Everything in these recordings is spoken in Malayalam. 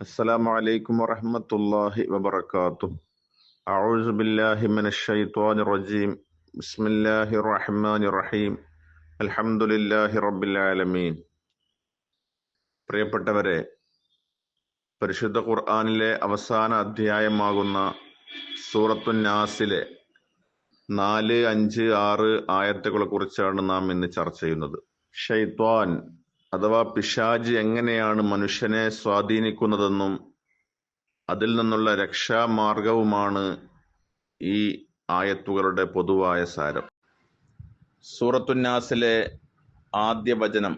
السلام عليكم ورحمة الله وبركاته. أعوذ بالله من الشيطان الرجيم. بسم الله الرحمن الرحيم. الحمد لله رب العالمين. പ്രിയപ്പെട്ടവരെ, പരിശുദ്ധ ഖുർആനിലെ അവസാന അധ്യായമാകുന്ന സൂറത്തുൻ നാസിലെ 4, 5, 6 ആയത്തുകളെ കുറിച്ചാണ് നാം ഇന്ന് ചർച്ച ചെയ്യുന്നത്. ഷൈത്വാൻ അഥവാ പിശാച് എങ്ങനെയാണ് മനുഷ്യനെ സ്വാധീനിക്കുന്നതെന്നും അതിൽ നിന്നുള്ള രക്ഷാമാർഗവുമാണ് ഈ ആയത്തുകളുടെ പൊതുവായ സാരം. സൂറത്തുന്നാസിലെ ആദ്യ വചനം,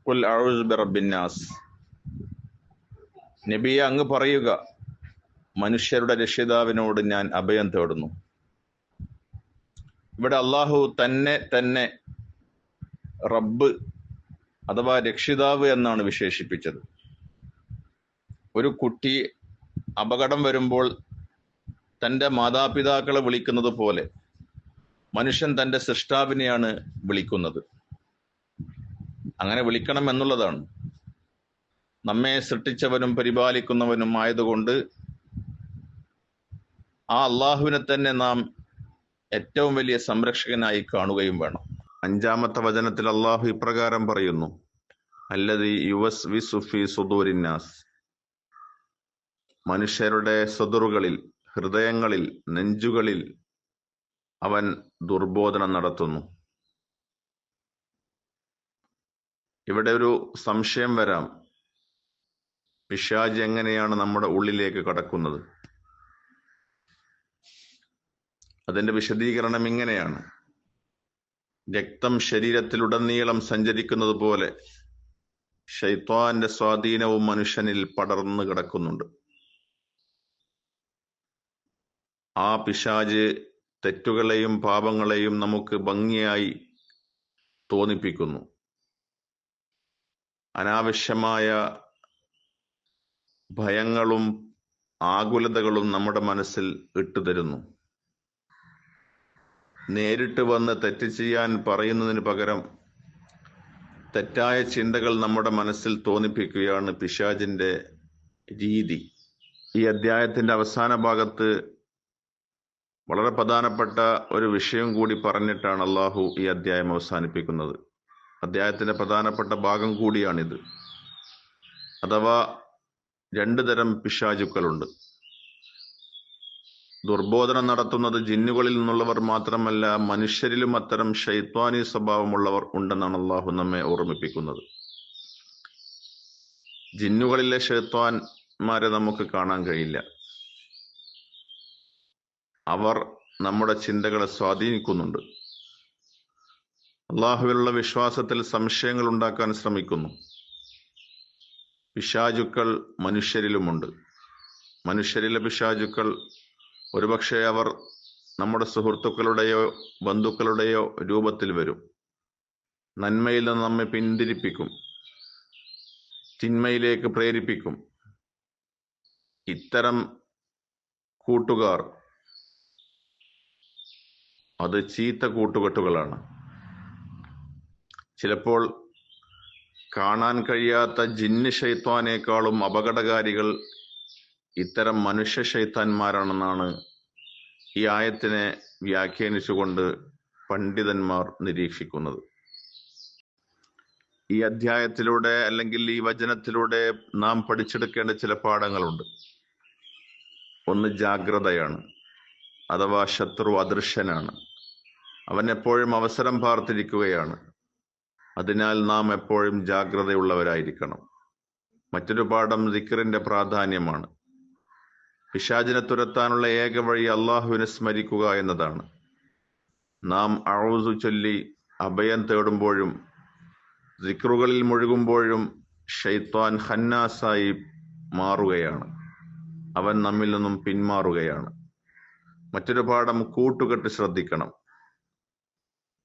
ഖുൽ അഊദു ബിറബ്ബിന്നാസ്. നബിയെ, അങ്ങ് പറയുക, മനുഷ്യരുടെ രക്ഷിതാവിനോട് ഞാൻ അഭയം തേടുന്നു. ഇവിടെ അള്ളാഹു തന്നെ റബ്ബ് അഥവാ രക്ഷിതാവ് എന്നാണ് വിശേഷിപ്പിച്ചത്. ഒരു കുട്ടി അപകടം വരുമ്പോൾ തൻ്റെ മാതാപിതാക്കളെ വിളിക്കുന്നത് പോലെ മനുഷ്യൻ തൻ്റെ സൃഷ്ടാവിനെയാണ് വിളിക്കുന്നത്. അങ്ങനെ വിളിക്കണം എന്നുള്ളതാണ്. നമ്മെ സൃഷ്ടിച്ചവനും പരിപാലിക്കുന്നവനും ആയതുകൊണ്ട് ആ അള്ളാഹുവിനെ തന്നെ നാം ഏറ്റവും വലിയ സംരക്ഷകനായി കാണുകയും വേണം. 5-ാമത്തെ വചനത്തിൽ അള്ളാഹു ഇപ്രകാരം പറയുന്നു, അല്ലദീ യുവസ്വിസു ഫീ സുദൂരിന്നാസ്. മനുഷ്യരുടെ സദറുകളിൽ, ഹൃദയങ്ങളിൽ, നെഞ്ചുകളിൽ അവൻ ദുർബോധനം നടത്തുന്നു. ഇവിടെ ഒരു സംശയം വരാം, പിശാച് എങ്ങനെയാണ് നമ്മുടെ ഉള്ളിലേക്ക് കടക്കുന്നത്? അതിന്റെ വിശദീകരണം ഇങ്ങനെയാണ്. രക്തം ശരീരത്തിലുടനീളം സഞ്ചരിക്കുന്നത് പോലെ ശൈത്വാന്റെ സ്വാധീനവും മനുഷ്യനിൽ പടർന്നു കിടക്കുന്നുണ്ട്. ആ പിശാച് തെറ്റുകളെയും പാപങ്ങളെയും നമുക്ക് ഭംഗിയായി തോന്നിപ്പിക്കുന്നു. അനാവശ്യമായ ഭയങ്ങളും ആകുലതകളും നമ്മുടെ മനസ്സിൽ ഇട്ടുതരുന്നു. നേരിട്ട് വന്ന് തെറ്റ് ചെയ്യാൻ പറയുന്നതിന് പകരം തെറ്റായ ചിന്തകൾ നമ്മുടെ മനസ്സിൽ തോന്നിപ്പിക്കുകയാണ് പിശാചിന്റെ രീതി. ഈ അധ്യായത്തിന്റെ അവസാന ഭാഗത്ത് വളരെ പ്രധാനപ്പെട്ട ഒരു വിഷയം കൂടി പറഞ്ഞിട്ടാണ് അള്ളാഹു ഈ അധ്യായം അവസാനിപ്പിക്കുന്നത്. അധ്യായത്തിന്റെ പ്രധാനപ്പെട്ട ഭാഗം കൂടിയാണിത്. അഥവാ 2 തരം പിശാചുക്കളുണ്ട്. ദുർബോധനം നടത്തുന്നത് ജിന്നുകളിൽ നിന്നുള്ളവർ മാത്രമല്ല, മനുഷ്യരിലും അത്തരം ശൈത്വാനി സ്വഭാവമുള്ളവർ ഉണ്ടെന്നാണ് അള്ളാഹു നമ്മെ ഓർമ്മിപ്പിക്കുന്നത്. ജിന്നുകളിലെ ശൈത്വാന്മാരെ നമുക്ക് കാണാൻ കഴിയില്ല. അവർ നമ്മുടെ ചിന്തകളെ സ്വാധീനിക്കുന്നുണ്ട്. അള്ളാഹുവിലുള്ള വിശ്വാസത്തിൽ സംശയങ്ങൾ ഉണ്ടാക്കാൻ ശ്രമിക്കുന്നു. പിശാചുക്കൾ മനുഷ്യരിലുമുണ്ട്. മനുഷ്യരിലെ പിശാചുക്കൾ ഒരുപക്ഷെ അവർ നമ്മുടെ സുഹൃത്തുക്കളുടെയോ ബന്ധുക്കളുടെയോ രൂപത്തിൽ വരും. നന്മയിൽ നിന്ന് നമ്മെ പിന്തിരിപ്പിക്കും, തിന്മയിലേക്ക് പ്രേരിപ്പിക്കും. ഇത്തരം കൂട്ടുകാർ അത് ചീത്ത കൂട്ടുകെട്ടുകളാണ്. ചിലപ്പോൾ കാണാൻ കഴിയാത്ത ജിന്ന് ശൈത്വാനേക്കാളും അപകടകാരികൾ ഇത്തരം മനുഷ്യ ശൈത്താന്മാരാണെന്നാണ് ഈ ആയത്തിനെ വ്യാഖ്യാനിച്ചുകൊണ്ട് പണ്ഡിതന്മാർ നിരീക്ഷിക്കുന്നത്. ഈ അധ്യായത്തിലൂടെ അല്ലെങ്കിൽ ഈ വചനത്തിലൂടെ നാം പഠിച്ചെടുക്കേണ്ട ചില പാഠങ്ങളുണ്ട്. ഒന്ന് ജാഗ്രതയാണ്. അഥവാ ശത്രു അദൃശ്യനാണ്. അവൻ എപ്പോഴും അവസരം പാർത്തിരിക്കുകയാണ്. അതിനാൽ നാം എപ്പോഴും ജാഗ്രതയുള്ളവരായിരിക്കണം. മറ്റൊരു പാഠം ദിക്റിന്റെ പ്രാധാന്യമാണ്. പിശാചിനെ തുരത്താനുള്ള ഏക വഴി അള്ളാഹുവിനെ സ്മരിക്കുക എന്നതാണ്. നാം അഊദു ചൊല്ലി അഭയം തേടുമ്പോഴും ദിക്റുകളിൽ മുഴുകുമ്പോഴും ശൈത്വാൻ ഖന്നാസായി മാറുകയാണ്. അവൻ നമ്മിൽ നിന്നും പിന്മാറുകയാണ്. മറ്റൊരു പാഠം കൂട്ടുകെട്ട് ശ്രദ്ധിക്കണം.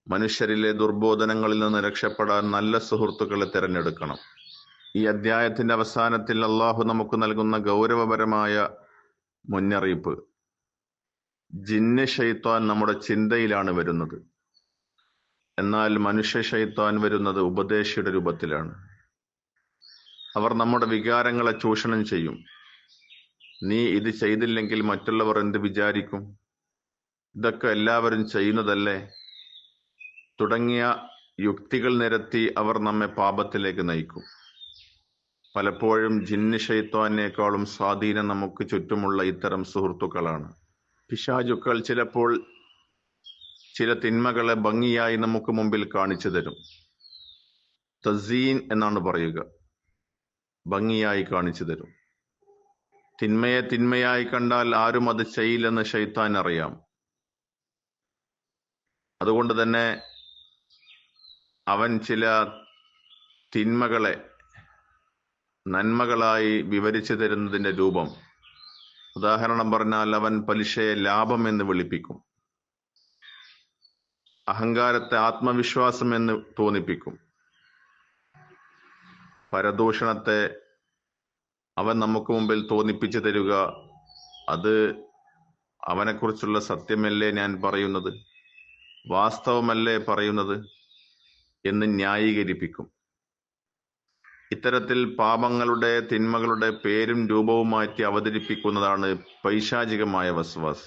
മനുഷ്യരിലെ ദുർബോധനങ്ങളിൽ നിന്ന് രക്ഷപ്പെടാൻ നല്ല സുഹൃത്തുക്കളെ തിരഞ്ഞെടുക്കണം. ഈ അധ്യായത്തിന്റെ അവസാനത്തിൽ അള്ളാഹു നമുക്ക് നൽകുന്ന ഗൗരവപരമായ മുന്നറിയിപ്പ്, ജിന്ന് ശൈത്വാൻ നമ്മുടെ ചിന്തയിലാണ് വരുന്നത്. എന്നാൽ മനുഷ്യ ശൈത്വാൻ വരുന്നത് ഉപദേശിയുടെ രൂപത്തിലാണ്. അവർ നമ്മുടെ വികാരങ്ങളെ ചൂഷണം ചെയ്യും. നീ ഇത് ചെയ്തില്ലെങ്കിൽ മറ്റുള്ളവർ എന്ത് വിചാരിക്കും, ഇതൊക്കെ എല്ലാവരും ചെയ്യുന്നതല്ലേ തുടങ്ങിയ യുക്തികൾ നിരത്തി അവർ നമ്മെ പാപത്തിലേക്ക് നയിക്കും. പലപ്പോഴും ജിന്ന് ശൈത്വാനേക്കാളും സ്വാധീനം നമുക്ക് ചുറ്റുമുള്ള ഇത്തരം സുഹൃത്തുക്കളാണ്. പിശാചുക്കൾ ചിലപ്പോൾ ചില തിന്മകളെ ഭംഗിയായി നമുക്ക് മുമ്പിൽ കാണിച്ചു തരും. തസീൻ എന്നാണ് പറയുക, ഭംഗിയായി കാണിച്ചു തരും. തിന്മയെ തിന്മയായി കണ്ടാൽ ആരും അത് ചെയ്യില്ലെന്ന് ശൈത്താൻ അറിയാം. അതുകൊണ്ട് തന്നെ അവൻ ചില തിന്മകളെ നന്മകളായി വിവരിച്ചു തരുന്നതിന്റെ രൂപം, ഉദാഹരണം പറഞ്ഞാൽ അവൻ പലിശയെ ലാഭം എന്ന് വിളിപ്പിക്കും, അഹങ്കാരത്തെ ആത്മവിശ്വാസം എന്ന് തോന്നിപ്പിക്കും, പരദൂഷണത്തെ അവൻ നമുക്ക് മുമ്പിൽ തോന്നിപ്പിച്ചു തരിക അത് അവനെക്കുറിച്ചുള്ള സത്യമല്ലേ ഞാൻ പറയുന്നത്, വാസ്തവമല്ലേ പറയുന്നത് എന്ന് ന്യായീകരിപ്പിക്കും. ഇത്തരത്തിൽ പാപങ്ങളുടെ തിന്മകളുടെ പേരും രൂപവും മാറ്റി അവതരിപ്പിക്കുന്നതാണ് പൈശാചികമായ വസ്വാസ്.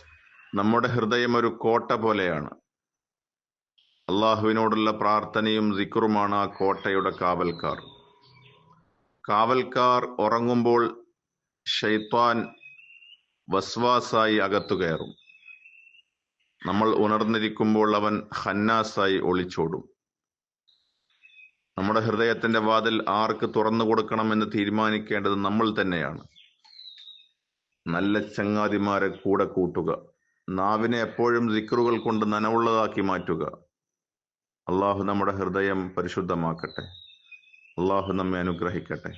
നമ്മുടെ ഹൃദയം ഒരു കോട്ട പോലെയാണ്. അള്ളാഹുവിനോടുള്ള പ്രാർത്ഥനയും സിക്റുമാണ് ആ കോട്ടയുടെ കാവൽക്കാർ. കാവൽക്കാർ ഉറങ്ങുമ്പോൾ ശൈത്വാൻ വസ്വാസായി അകത്തു കയറും. നമ്മൾ ഉണർന്നിരിക്കുമ്പോൾ അവൻ ഖന്നാസായി ഒളിച്ചോടും. നമ്മുടെ ഹൃദയത്തിന്റെ വാതിൽ ആർക്ക് തുറന്നു കൊടുക്കണമെന്ന് തീരുമാനിക്കേണ്ടത് നമ്മൾ തന്നെയാണ്. നല്ല ചങ്ങാതിമാരെ കൂടെ കൂട്ടുക, നാവിനെ എപ്പോഴും സിക്റുകൾ കൊണ്ട് നനവുള്ളതാക്കി മാറ്റുക. അള്ളാഹു നമ്മുടെ ഹൃദയം പരിശുദ്ധമാക്കട്ടെ. അള്ളാഹു നമ്മെ അനുഗ്രഹിക്കട്ടെ.